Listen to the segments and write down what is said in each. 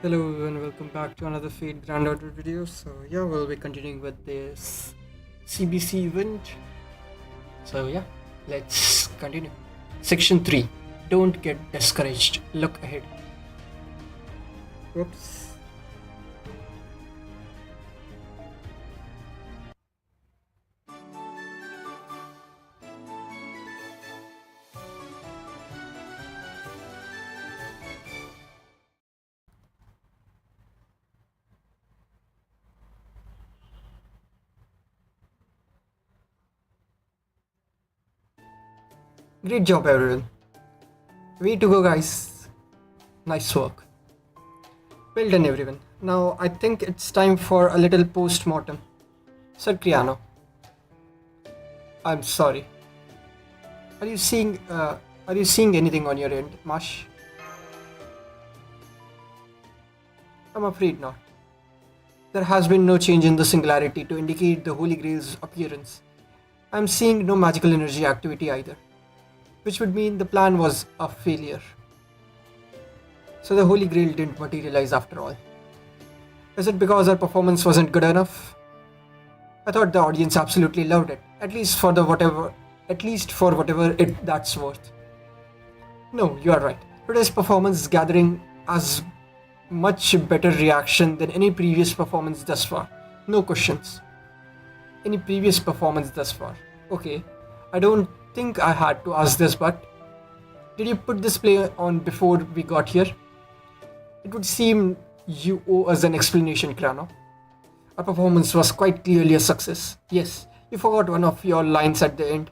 Hello and welcome back to another Fate Grand Order video. So yeah, we'll be continuing with this CBC event. So yeah, let's continue. Section 3. Don't get discouraged. Look ahead. Whoops. Great job everyone. Way to go guys. Nice work. Well done everyone. Now I think it's time for a little post-mortem. Sir Criano. I'm sorry. Are you seeing anything on your end, Mash? I'm afraid not. There has been no change in the singularity to indicate the Holy Grail's appearance. I'm seeing no magical energy activity either, which would mean the plan was a failure. So the Holy Grail didn't materialize after all. Is it because our performance wasn't good enough? I thought the audience absolutely loved it, at least for whatever it that's worth. No, you are right. Today's performance is gathering as much better reaction than any previous performance thus far. No questions. Any previous performance thus far. Okay, I don't think I had to ask this, but did you put this play on before we got here? It would seem you owe us an explanation, Krano. Our performance was quite clearly a success. Yes, you forgot one of your lines at the end.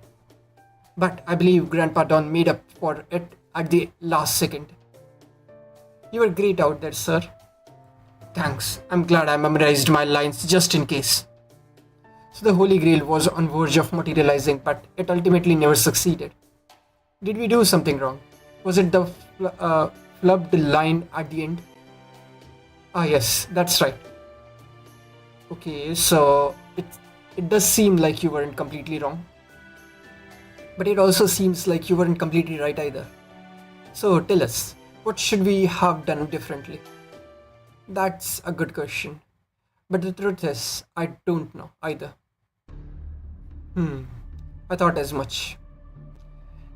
But I believe Grandpa Don made up for it at the last second. You were great out there, sir. Thanks. I'm glad I memorized my lines just in case. So the Holy Grail was on verge of materializing, but it ultimately never succeeded. Did we do something wrong? Was it the flubbed line at the end? Ah yes, that's right. Okay, so it does seem like you weren't completely wrong. But it also seems like you weren't completely right either. So tell us, what should we have done differently? That's a good question. But the truth is, I don't know either. I thought as much.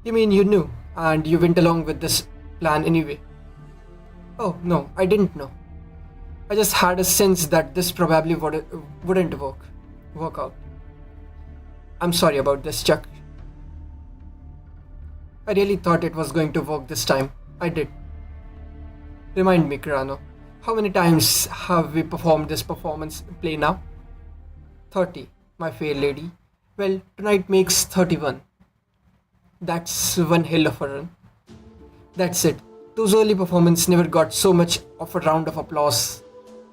You mean you knew, and you went along with this plan anyway? Oh, no, I didn't know. I just had a sense that this probably wouldn't work out. I'm sorry about this, Chuck. I really thought it was going to work this time. I did. Remind me, Kirano, how many times have we performed this performance play now? 30, my fair lady. Well, tonight makes 31. That's one hell of a run. That's it. Those early performances never got so much of a round of applause.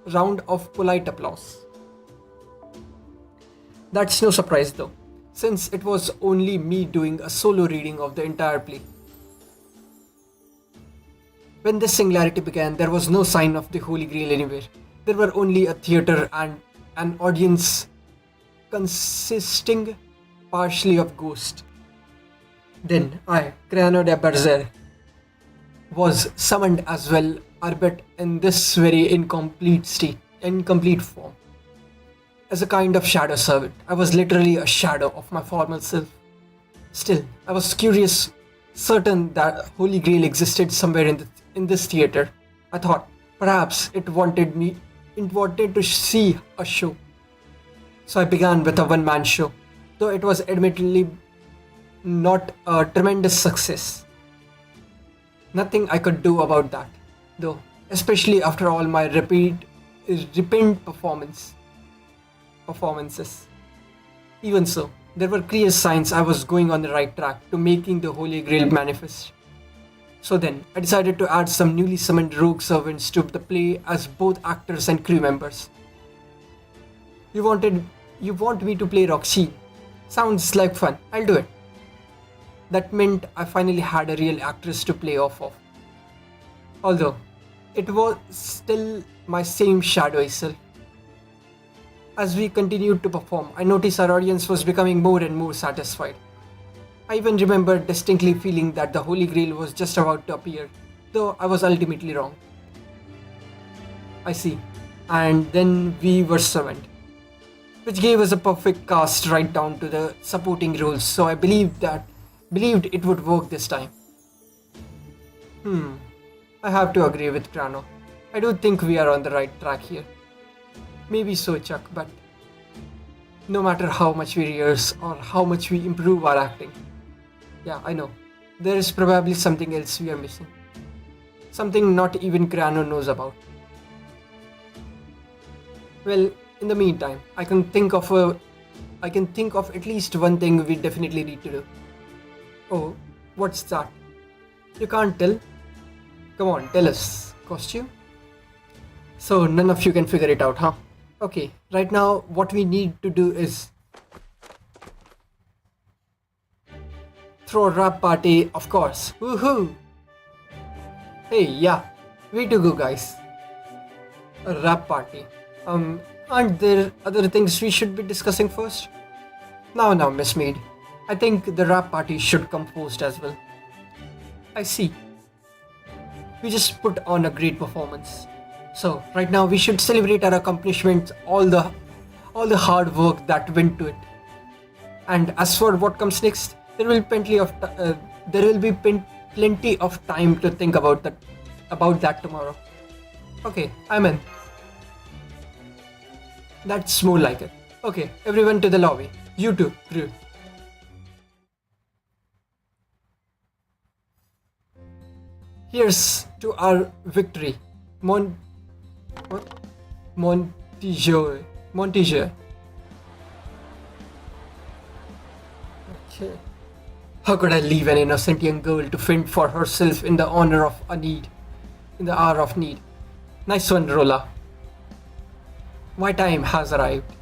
Round of polite applause. That's no surprise though, since it was only me doing a solo reading of the entire play. When this singularity began, there was no sign of the Holy Grail anywhere. There were only a theatre and an audience consisting partially of ghosts. Then I, Criano de Berzer, was summoned as well, albeit in this very incomplete form. As a kind of shadow servant, I was literally a shadow of my former self. Still, I was curious, certain that Holy Grail existed somewhere in this theater. I thought perhaps it wanted to see a show. So I began with a one-man show, though it was admittedly not a tremendous success. Nothing I could do about that, though, especially after all my repeat performances. Even so, there were clear signs I was going on the right track to making the Holy Grail manifest. So then, I decided to add some newly summoned rogue servants to the play as both actors and crew members. You wanted you want me to play Roxy? Sounds like fun. I'll do it. That meant I finally had a real actress to play off of. Although, it was still my same shadowy self. As we continued to perform, I noticed our audience was becoming more and more satisfied. I even remember distinctly feeling that the Holy Grail was just about to appear, though I was ultimately wrong. I see. And then we were summoned, which gave us a perfect cast right down to the supporting roles. So I believed it would work this time. I have to agree with Prano. I do think we are on the right track here. Maybe so, Chuck, but no matter how much we rehearse or how much we improve our acting, yeah, I know, there is probably something else we are missing. Something not even Crano knows about. Well, in the meantime, I can think of at least one thing we definitely need to do. Oh, what's that? You can't tell? Come on, tell us. Costume? So none of you can figure it out, huh? Okay, right now what we need to do is throw a rap party, of course. Woohoo! Hey, yeah, way to go, guys. A rap party. Aren't there other things we should be discussing first? Now, Miss Mead. I think the rap party should come first as well. I see. We just put on a great performance. So right now we should celebrate our accomplishments, all the hard work that went to it. And as for what comes next, there will be plenty of time to think about that tomorrow. Okay, I'm in. That's more like it. Okay, everyone to the lobby. You too, crew. Here's to our victory. Mon... What? Montjoie. Montjoie. Okay. How could I leave an innocent young girl to fend for herself in the honor of a need? In the hour of need. Nice one, Rolla. My time has arrived.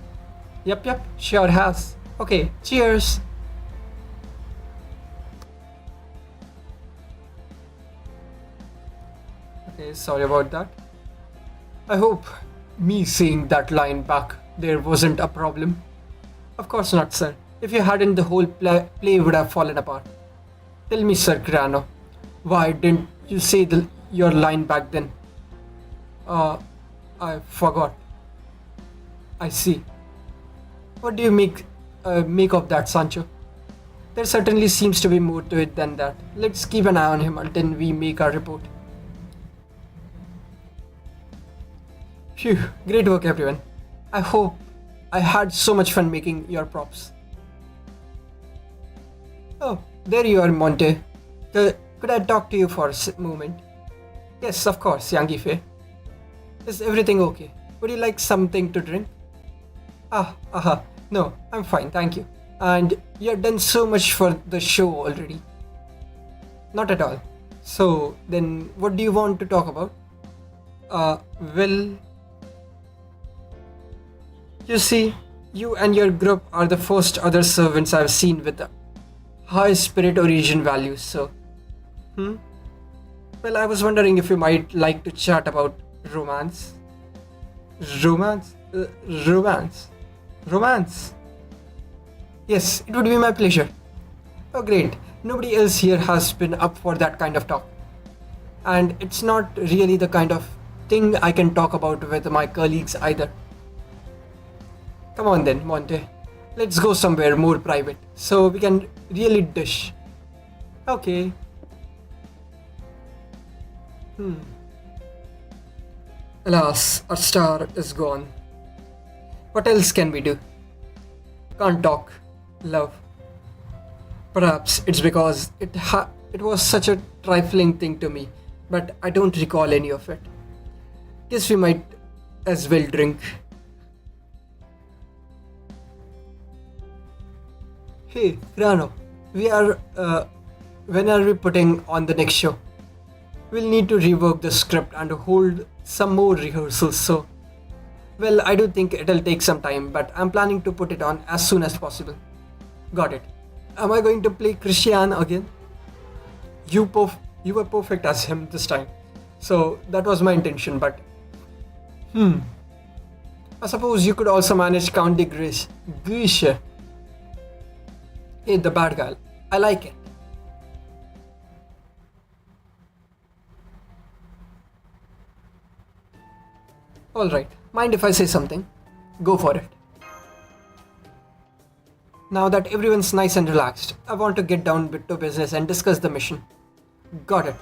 Yep, sure has. Okay, cheers. Okay, sorry about that. I hope me saying that line back there wasn't a problem. Of course not, sir. If you hadn't, the whole play would have fallen apart. Tell me, Sir Grano, why didn't you say your line back then? I forgot. I see. What do you make of that, Sancho? There certainly seems to be more to it than that. Let's keep an eye on him until we make our report. Phew, great work everyone. I hope I had so much fun making your props. Oh, there you are, Monte. Could I talk to you for a moment? Yes, of course, Yangife. Is everything okay? Would you like something to drink? No, I'm fine, thank you. And you have done so much for the show already. Not at all. So, then what do you want to talk about? Well... You see, you and your group are the first other servants I've seen with the high spirit origin values, so... Well, I was wondering if you might like to chat about romance. Romance? Romance? Yes, it would be my pleasure. Oh great, nobody else here has been up for that kind of talk. And it's not really the kind of thing I can talk about with my colleagues either. Come on then, Monte. Let's go somewhere more private, so we can really dish. Okay. Alas, our star is gone. What else can we do? Can't talk. Love. Perhaps it's because it was such a trifling thing to me, but I don't recall any of it. Guess we might as well drink. Hey, Grano, when are we putting on the next show? We'll need to rework the script and hold some more rehearsals, so... Well, I do think it'll take some time, but I'm planning to put it on as soon as possible. Got it. Am I going to play Christian again? You were perfect as him this time. So, that was my intention, but... I suppose you could also manage Count de Guiche. Hey, the bad guy. I like it. Alright, mind if I say something? Go for it. Now that everyone's nice and relaxed, I want to get down to business and discuss the mission. Got it.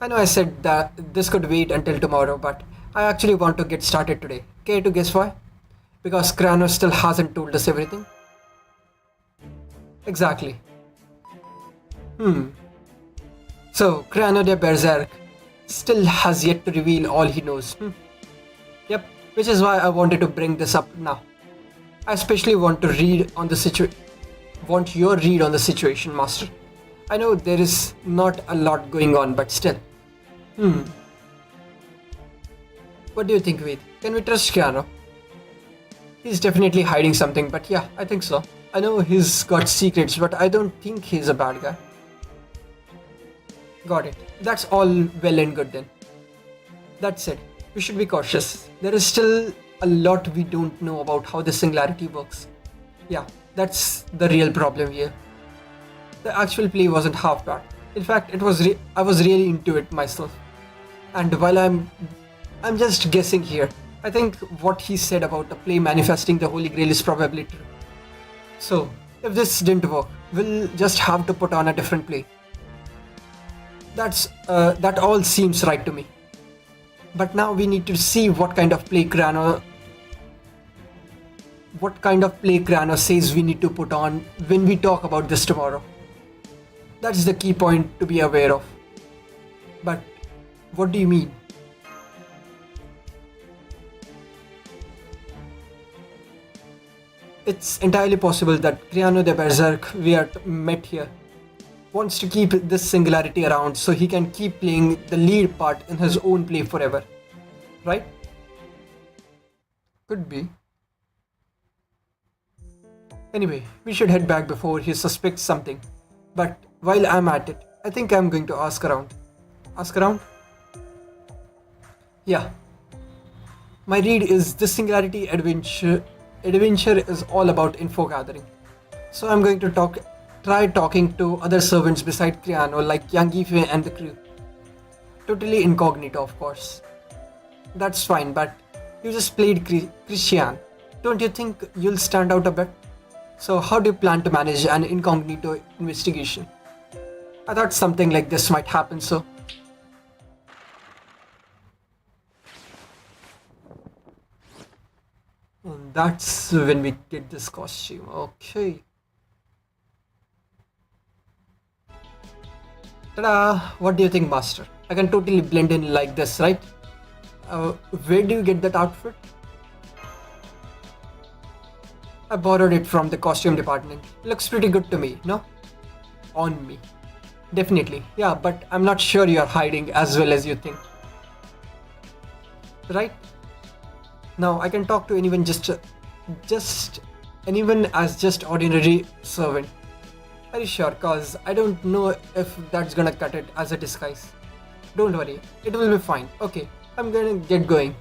I know I said that this could wait until tomorrow, but I actually want to get started today. Care to guess why? Because Krano still hasn't told us everything. Exactly. So, Krano de Berserk still has yet to reveal all he knows. Yep, which is why I wanted to bring this up now. I especially want to want your read on the situation, Master. I know there is not a lot going on, but still. What do you think, Ved? Can we trust Keanu? He's definitely hiding something, but yeah, I think so. I know he's got secrets, but I don't think he's a bad guy. Got it. That's all well and good then. That said, we should be cautious. There is still a lot we don't know about how the singularity works. Yeah, that's the real problem here. The actual play wasn't half bad. In fact, I was really into it myself. And while I'm just guessing here, I think what he said about the play manifesting the Holy Grail is probably true. So, if this didn't work, we'll just have to put on a different play. That all seems right to me. But now we need to see what kind of play Krano says we need to put on when we talk about this tomorrow. That's the key point to be aware of. But what do you mean? It's entirely possible that Criano de Berserk we are met here wants to keep this singularity around so he can keep playing the lead part in his own play forever. Right? Could be. Anyway, we should head back before he suspects something. But while I'm at it, I think I'm going to ask around. Ask around? Yeah. My read is this singularity adventure is all about info gathering. So I'm going to try talking to other servants beside Criano like Yangife and the crew. Totally incognito, of course. That's fine, but you just played Christian. Don't you think you'll stand out a bit? So how do you plan to manage an incognito investigation? I thought something like this might happen, so... And that's when we get this costume. Okay. Ta-da! What do you think, Master? I can totally blend in like this, right? Where do you get that outfit? I borrowed it from the costume department. Looks pretty good to me, no? On me. Definitely. Yeah, but I'm not sure you're hiding as well as you think. Right? Now I can talk to anyone anyone as just ordinary servant. Are you sure? Cause I don't know if that's gonna cut it as a disguise. Don't worry, it will be fine. Okay, I'm gonna get going.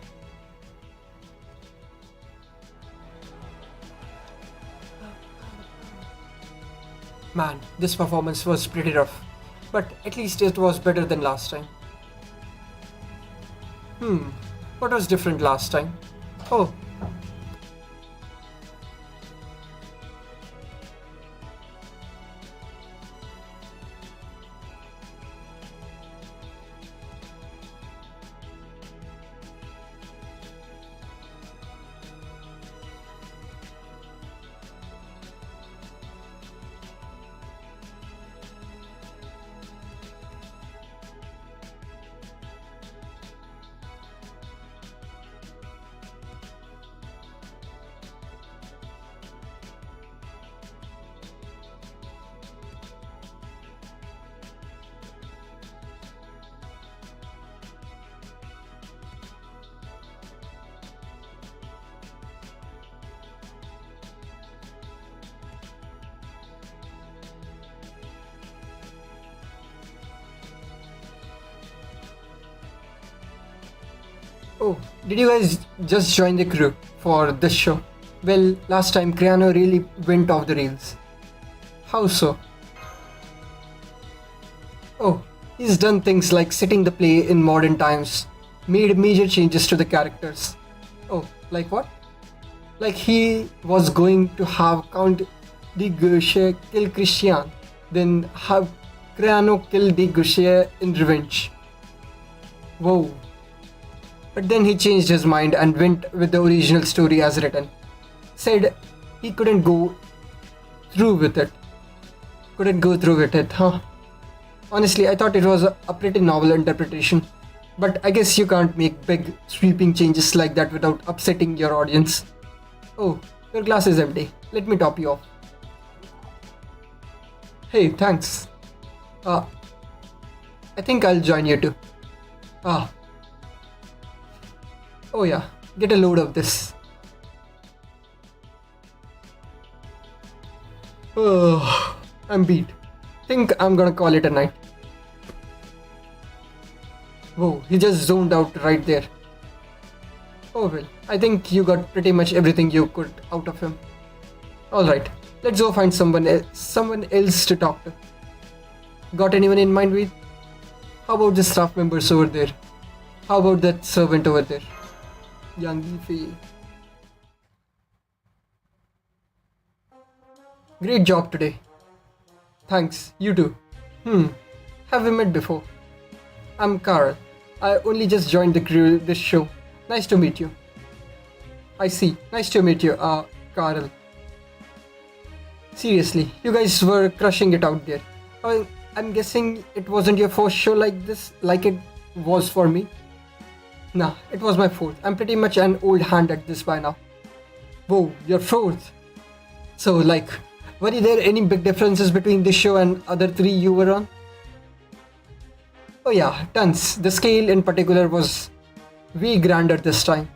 Man, this performance was pretty rough, but at least it was better than last time. What was different last time? Oh. Oh, did you guys just join the crew for this show? Well, last time Criano really went off the rails. How so? Oh, He's done things like setting the play in modern times, made major changes to the characters. Oh, like what? Like he was going to have Count de Gouche kill Christian, then have Criano kill de Gouche in revenge. Whoa. But then he changed his mind and went with the original story as written. Said he couldn't go through with it. Couldn't go through with it, huh? Honestly, I thought it was a pretty novel interpretation. But I guess you can't make big, sweeping changes like that without upsetting your audience. Oh, your glass is empty. Let me top you off. Hey, thanks. Uh, I think I'll join you too. Ah. Oh yeah, get a load of this. Oh, I'm beat. Think I'm gonna call it a night. Whoa, he just zoned out right there. Oh well, I think you got pretty much everything you could out of him. Alright, let's go find someone else to talk to. Got anyone in mind with? How about the staff members over there? How about that servant over there? Young Fee. Great job today. Thanks, you too. Have we met before? I'm Carl. I only just joined the crew this show. Nice to meet you. I see. Nice to meet you, Carl. Seriously, you guys were crushing it out there. I'm guessing it wasn't your first show like this, like it was for me. Nah, it was my fourth. I'm pretty much an old hand at this by now. Whoa, your fourth. So, like, were there any big differences between this show and other three you were on? Oh yeah, tons. The scale in particular was way grander this time.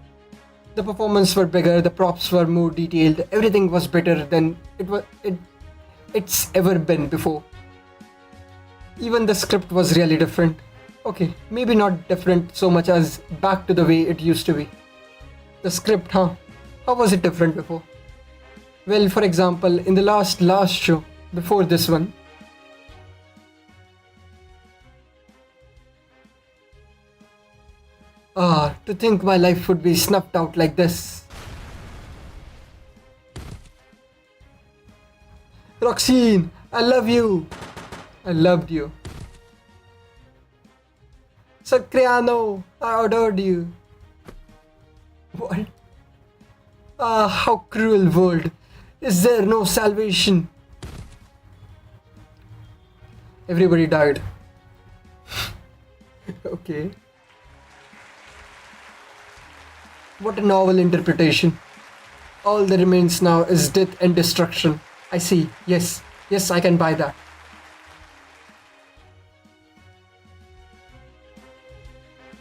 The performances were bigger, the props were more detailed, everything was better than it's ever been before. Even the script was really different. Okay, maybe not different so much as back to the way it used to be. The script, huh? How was it different before? Well, for example, in the last show, before this one, to think my life would be snuffed out like this. Roxine, I love you. I loved you. Sacriano, I adored you. What? How cruel world. Is there no salvation? Everybody died. Okay. What a novel interpretation. All that remains now is death and destruction. I see. Yes, I can buy that.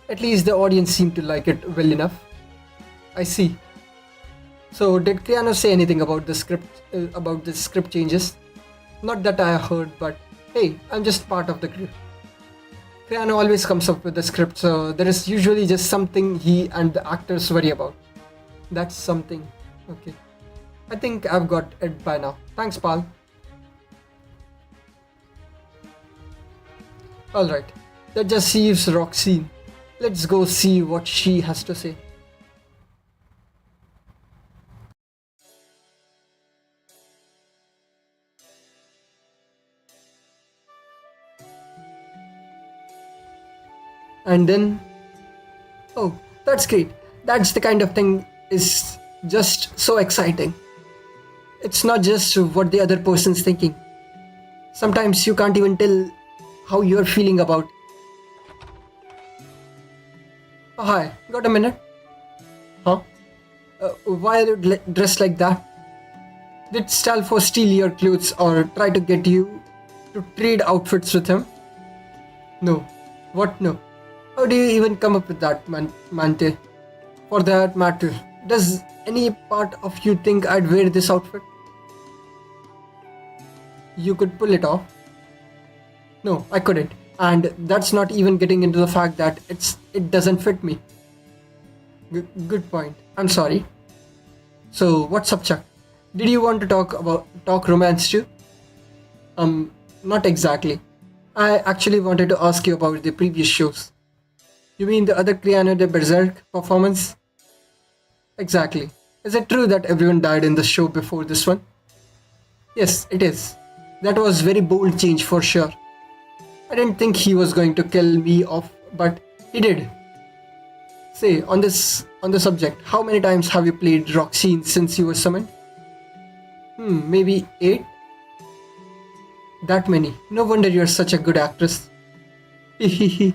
At least the audience seemed to like it well enough. I see. So did Keanu say anything about the script changes? Not that I heard, but hey, I'm just part of the crew. Keanu always comes up with the script, so there is usually just something he and the actors worry about. That's something. Okay. I think I've got it by now. Thanks, pal. Alright, that just leaves Roxine. Let's go see what she has to say. And then, oh, that's great. That's the kind of thing is just so exciting. It's not just what the other person's thinking. Sometimes you can't even tell how you're feeling about. Oh, hi, got a minute? Huh? Why are you dressed like that? Did Stalfo steal your clothes or try to get you to trade outfits with him? No. What no? How do you even come up with that, Mante? For that matter, does any part of you think I'd wear this outfit? You could pull it off. No, I couldn't. And that's not even getting into the fact that it doesn't fit me. Good point. I'm sorry. So, what's up, Chuck? Did you want to talk romance too? Not exactly. I actually wanted to ask you about the previous shows. You mean the other Criano de Berserk performance? Exactly. Is it true that everyone died in the show before this one? Yes, it is. That was very bold change for sure. I didn't think he was going to kill me off, but he did. Say, on the subject, how many times have you played Roxine since you were summoned? Maybe 8? That many. No wonder you're such a good actress. Hehehe.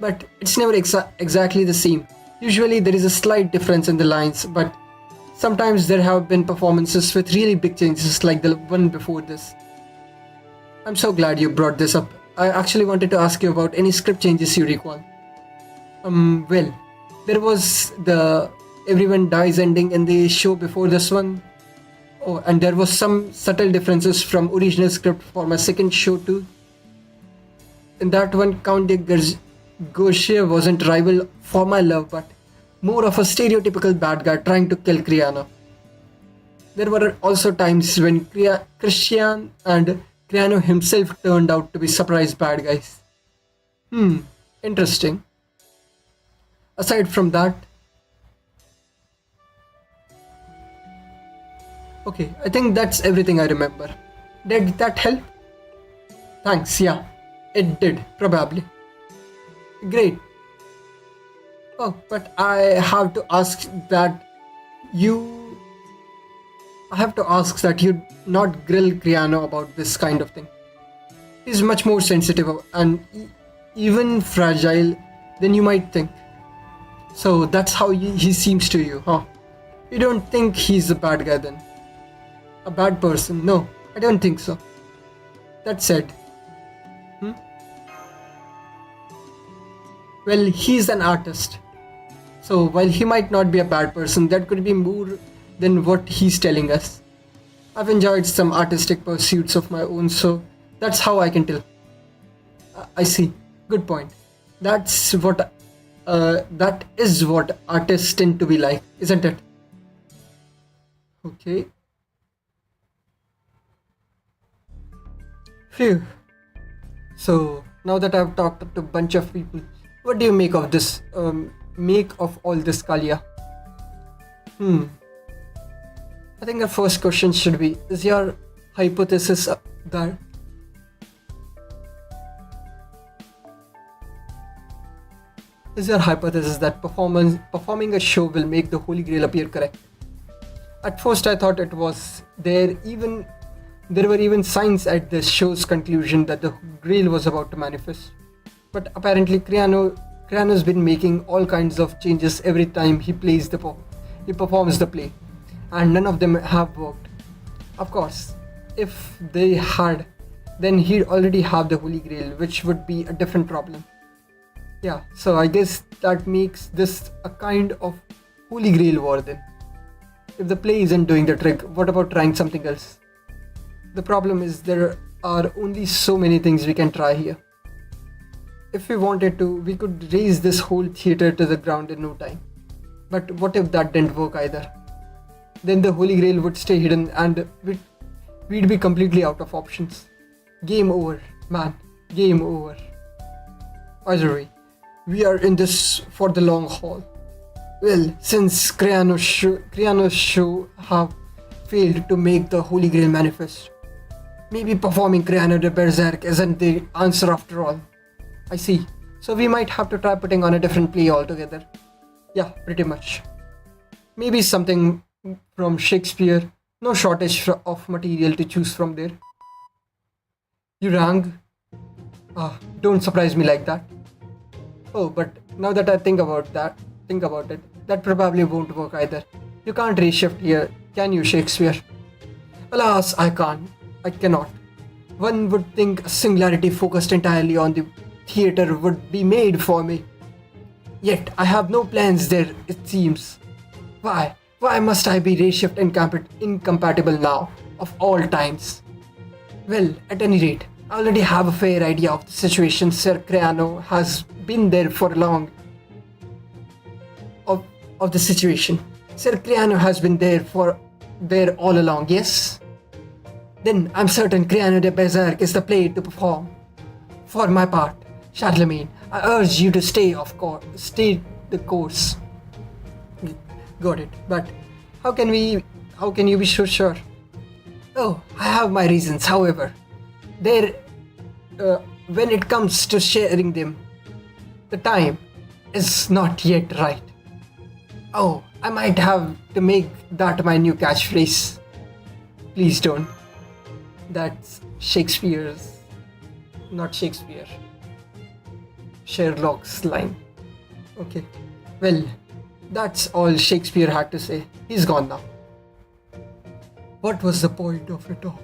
But it's never exactly the same. Usually there is a slight difference in the lines, but sometimes there have been performances with really big changes like the one before this. I'm so glad you brought this up. I actually wanted to ask you about any script changes you recall. Well, there was the everyone dies ending in the show before this one. Oh, and there was some subtle differences from original script for my second show too. In that one, Count de Gaucher wasn't rival for my love, but more of a stereotypical bad guy trying to kill Criano. There were also times when Christian and Criano himself turned out to be surprise bad guys. Interesting. Aside from that, okay, I think that's everything I remember. Did that help? Thanks, yeah, it did, probably. Great. Oh, but you. I have to ask that you not grill Criano about this kind of thing. He's much more sensitive and even fragile than you might think. So that's how he seems to you, huh? You don't think he's a bad guy then? A bad person? No, I don't think so. That said, well, he's an artist. So while he might not be a bad person, that could be more than what he's telling us. I've enjoyed some artistic pursuits of my own, so that's how I can tell. I see. Good point. That is what artists tend to be like, isn't it? Okay. Phew. So now that I've talked to a bunch of people, what do you make of this? Make of all this, Kalia? I think the first question should be: is your hypothesis that performing a show will make the Holy Grail appear correct? At first, I thought it was there. There were even signs at the show's conclusion that the Grail was about to manifest. But apparently, Criano's been making all kinds of changes every time he performs the play, and none of them have worked. Of course, if they had, then he'd already have the Holy Grail, which would be a different problem. Yeah, so I guess that makes this a kind of Holy Grail war then. If the play isn't doing the trick, what about trying something else? The problem is there are only so many things we can try here. If we wanted to, we could raise this whole theatre to the ground in no time. But what if that didn't work either? Then the Holy Grail would stay hidden and we'd be completely out of options. Game over, man. Game over. Either way, we are in this for the long haul. Well, since Criano's show have failed to make the Holy Grail manifest, maybe performing Criano de Berserk isn't the answer after all. I see. So we might have to try putting on a different play altogether. Yeah, pretty much. Maybe something from Shakespeare. No shortage of material to choose from there. You rang? Don't surprise me like that. Oh, but now that I think about it, that probably won't work either. You can't reshift here, can you, Shakespeare? Alas, I can't. I cannot. One would think a singularity focused entirely on the theatre would be made for me. Yet I have no plans there, it seems. Why? Why must I be reshift incompatible now, of all times? Well, at any rate, I already have a fair idea of the situation. Sir Criano has been there for long. Of the situation. Sir Criano has been there all along, yes? Then I'm certain Criano de Berserk is the play to perform. For my part, Charlemagne, I urge you to stay the course. Got it. But how can we? How can you be so sure? Oh, I have my reasons. However, there, when it comes to sharing them, the time is not yet right. Oh, I might have to make that my new catchphrase. Please don't. That's Shakespeare's, not Shakespeare. Sherlock's line. Okay. Well, that's all Shakespeare had to say. He's gone now. What was the point of it all?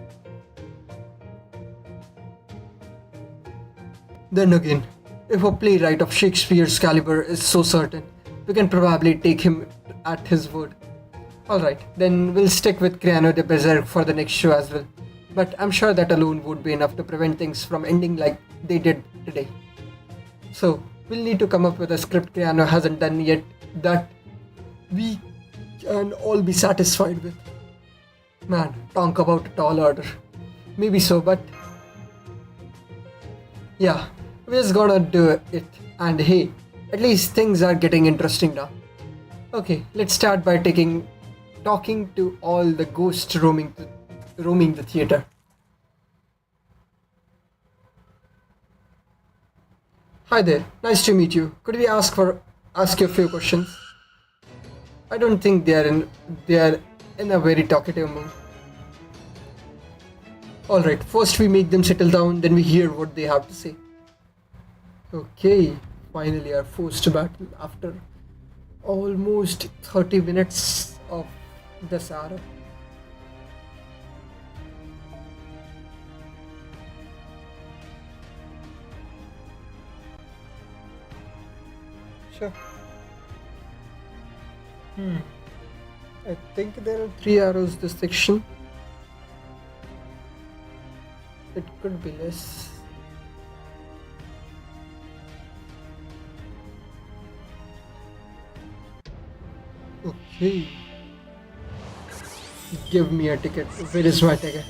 Then again, if a playwright of Shakespeare's caliber is so certain, we can probably take him at his word. Alright, then we'll stick with Criano de Berserk for the next show as well. But I'm sure that alone would be enough to prevent things from ending like they did today. So, we'll need to come up with a script Criano hasn't done yet that we can all be satisfied with. Man, talk about a tall order. Maybe so, but yeah, we're just gonna do it. And hey, at least things are getting interesting now. Okay, let's start by talking to all the ghosts roaming the theater. Hi there, nice to meet you. Could we ask you a few questions? I don't think they are in a very talkative mood. Alright, first we make them settle down, then we hear what they have to say. Okay, finally our first battle after almost 30 minutes of the Sahara. Sure. I think there are 3 arrows this section. It could be less. Okay. Give me a ticket. Where is my ticket?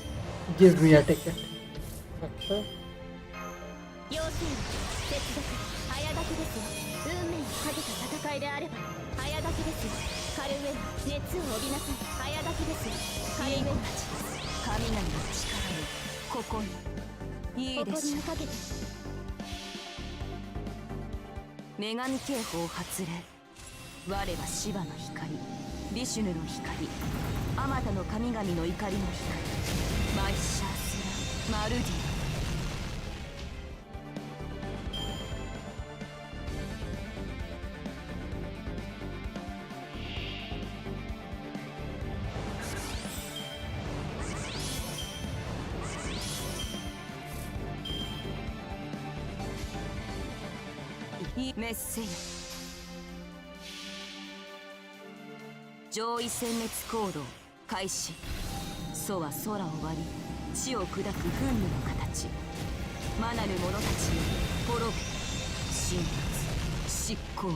Give me a ticket. Okay. 要するに接続早書きですよ。運命をかけた戦いであれば早書きですよ。カルウェル熱を帯びなさい。早書きですよ。カルウェルたち神々の力よここにいいでしょう。ここにかけて女神警報発令。我はシヴァの光、ビシュヌの光、あまたの神々の怒りの光、マイシャースラ・マルディア。メッセージ上位殲滅行動開始。楚は空を割り地を砕く憤怒の形。魔なる者たちよ滅べ神罰執行。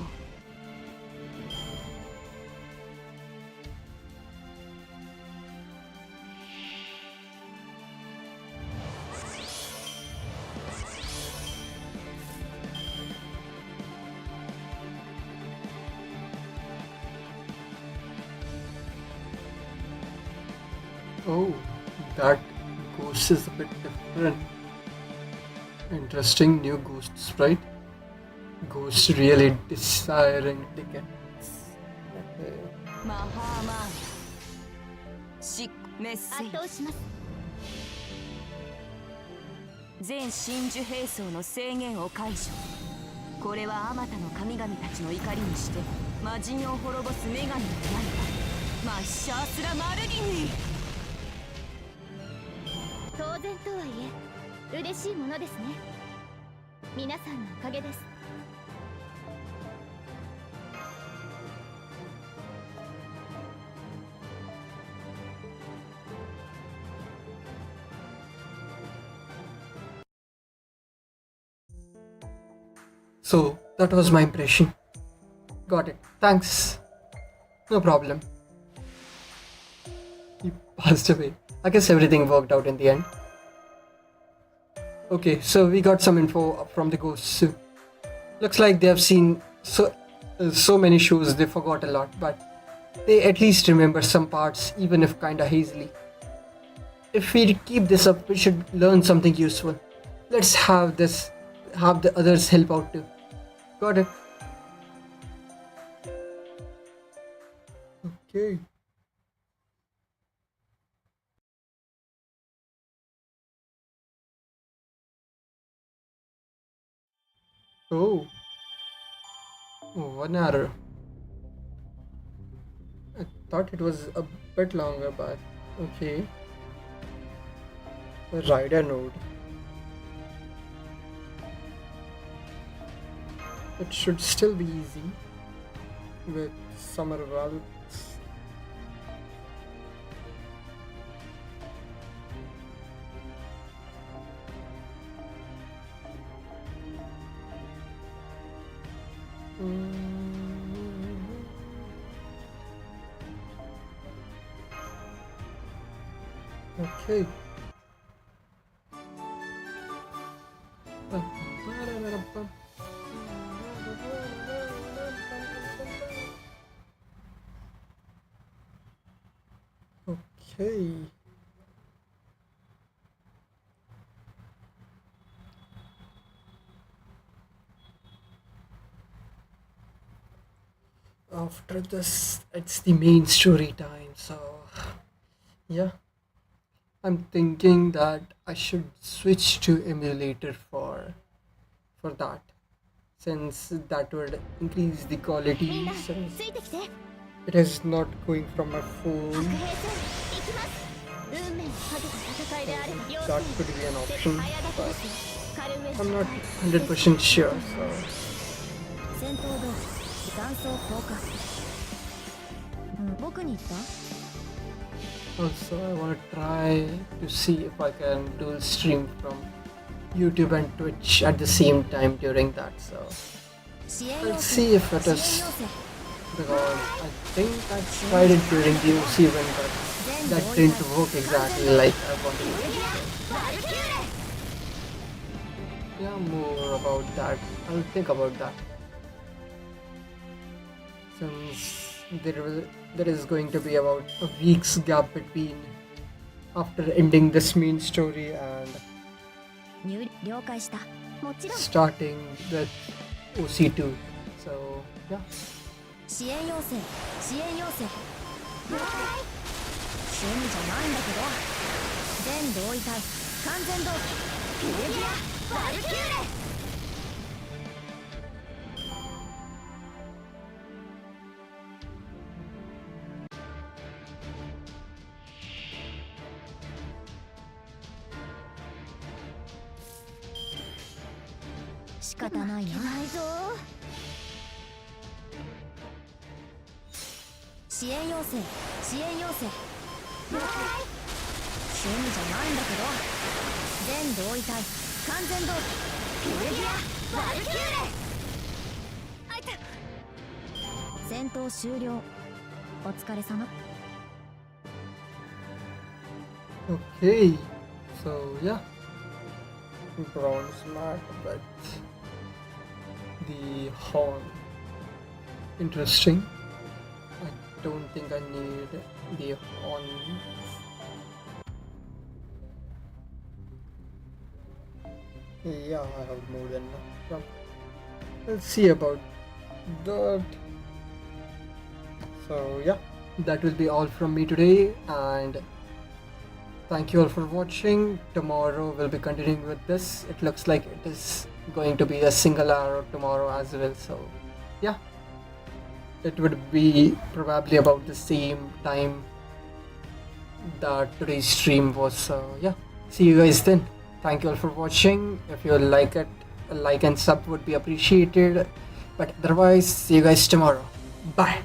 Oh, that ghost is a bit different. Interesting new ghost sprite. Ghost really desiring tickets. Okay. マハーマーシメッセージ。圧倒します。全真珠兵装の制限を解除。これはあまたの神々たちの怒りにして魔人を滅ぼす女神の刃マッシャースラ・マルディニー。当然とはいえ嬉しいものですね。皆さんのおかげです。So, that was my impression. Got it. Thanks. No problem. passed away. I guess everything worked out in the end. Okay, so we got some info from the ghosts. Looks like they have seen so many shows they forgot a lot, but they at least remember some parts, even if kinda hazily. If we keep this up, we should learn something useful. Let's have the others help out too. Got it? Okay. Oh, 1 hour. I thought it was a bit longer, but okay. The rider node. It should still be easy with summer valves. Okay. Okay. After this, it's the main story time. So, yeah, I'm thinking that I should switch to emulator for that, since that would increase the みん quality な since ついてきて。 it is not going from my 白 phone. 兵戦行きます。運命をかけた戦いであれば要 That 戦 could be an 絶 option, 早だけ but ですよ。カルウェ I'm ア not 100% sure. So, 戦闘道具断層効果。僕に言った？ also, I want to try to see if I can dual stream from YouTube and Twitch at the same time during that. So, 支援要 let's 請 see if it 支援 is 要請 because I think I tried it during the OC event, but that didn't work exactly like I wanted it to. バルキューレ Yeah, more about that. I'll think about that. Since there is going to be about a week's gap between after ending this main story and 入了解した。もちろん starting with OC2. So, yeah. 支援要請支援要請。趣味じゃないんだけど。全同意体完全同期ピュレギアバルキューレ。仕方ないな。ないぞ。支援要請支援要請。趣味じゃないんだけど。全同意体完全同期ピュレギアバルキューレ。あいた。戦闘終了。お疲れ様。 Okay. So, yeah. Bronze mat, but the horn. Interesting. I don't think I need the horn. Yeah, I have more than enough. Let's see about that. So yeah, that will be all from me today, and thank you all for watching. Tomorrow we'll be continuing with this. It looks like it is going to be a single hour tomorrow as well. So yeah, it would be probably about the same time that today's stream was. So yeah, see you guys then. Thank you all for watching. If you like it, a like and sub would be appreciated. But otherwise, see you guys tomorrow. Bye.